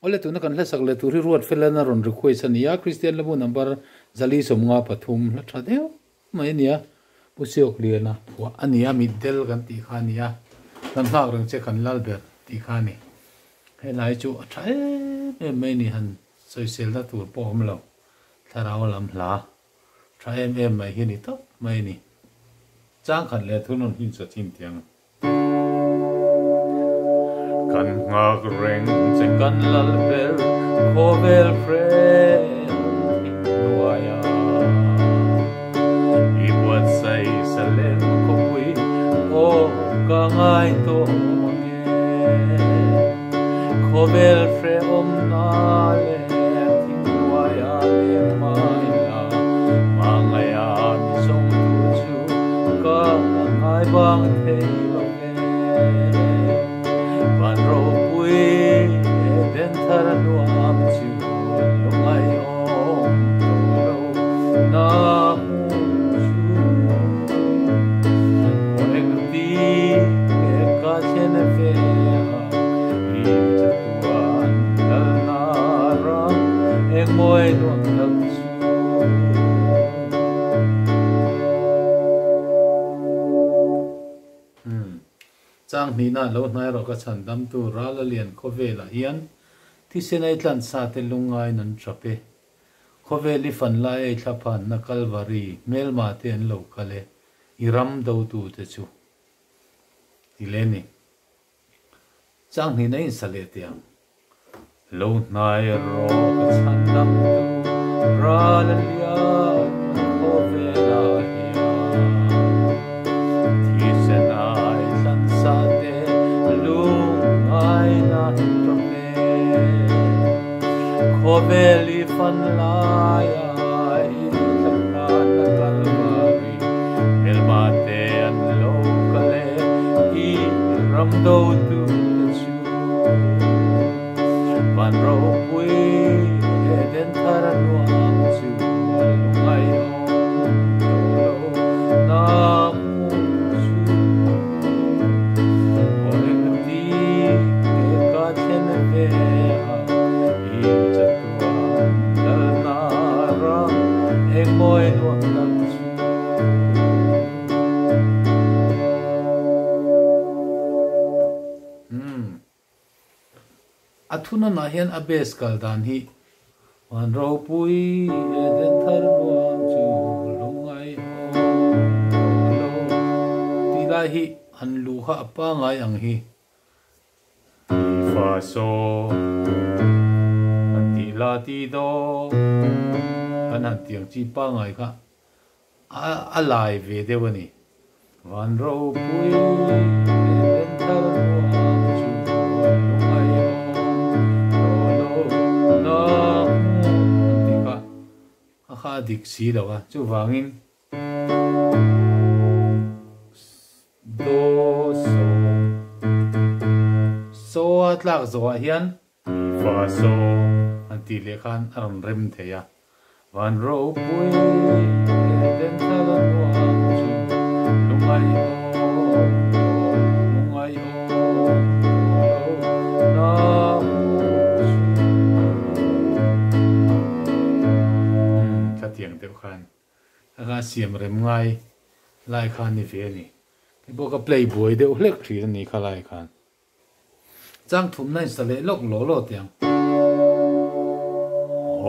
ole tu na kan la sak le tu ri ruat felana ron request ania Christian labu number zali somnga pathum la thadeu mai nia pusiok liana phua ania middel kan ti khania kan hak rang che kan lalber ti khani he lai chu athae mai ni han social na tur po hom lo tharau lam hla thae mai hi ni to mai ni chang khan le thunun hin cha thim tiang kan nghak reng che kan lalber khovel friend nuaya I buat say salem ko wi o ka ngai to mange khovel friend om na le thing nuaya le mai la mangaya mi song tu chu ka ngai bang thei lo ge van ro pui den thar nuam chu lo ai om to lo na chu o ek ti ke ka chen fe I chatuan dal na ra ek moi nuam dak chu chang ni na lo nai ro ka chan dam tu ra la lian kho ve la hian thi senai tlan sa te lungai nan trape kho ve li fan lai ai thlaphan na kalvari mel ma te an lo kale I ram do tu te chu ti le ni chang ni nei sa le tiang lo nai ro ka chan dam tu ra la lian kho ve la Koveli fan laya Itakna na kalvari Milmate an lokale I ramdo tu chu Van ro pui Eden taranuam chu Lungai om Tolo na chu O ekti Eka chene vea moi nuam dak chu athuna na hian abes kal dan hi wan ro pui den thar nuam chu lungai lo ti la hi an lu ha pa ngai ang hi fa so ti la ti do anh tiếng chỉ ba ngày cả lại về đây vậy nè van râu bụi lên thar nuam chu lungai om lo na ti ka ha dik si đâu à chu wangin do so atlak zo hian fa so anti le khan aram rem the ya van ro pui den thar nuam chu lungai om na cha tiang teu khan aga siam rem ngai lai khan ni ve ni bo ka playboy de ulek thri ni kha lai khan chang thum nai sa le lok lo lo tiang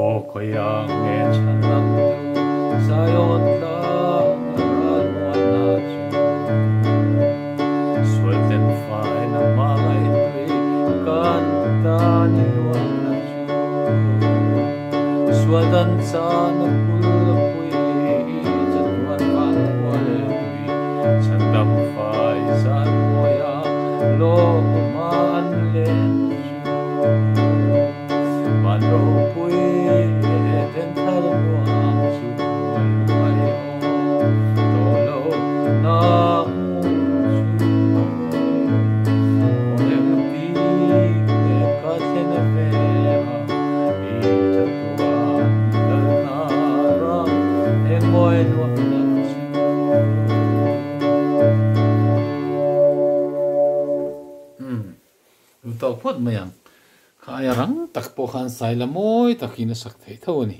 o koya nghe chan nam sayon la ran wa na chu sual ten fai na ma lai tui kan ta ni wa na chu sual dan sa na kul pui chan wan kan wa le tui chan dam fai san moya lo ma an le chu man ro pui den thar nuam chu lungai om tolo na chu o em ti ke ka chen ve I chatuan dal na ra em moi nuam dak chu lu to phot mayang khai rang tak po khan sai la moi takina sak thei tho ni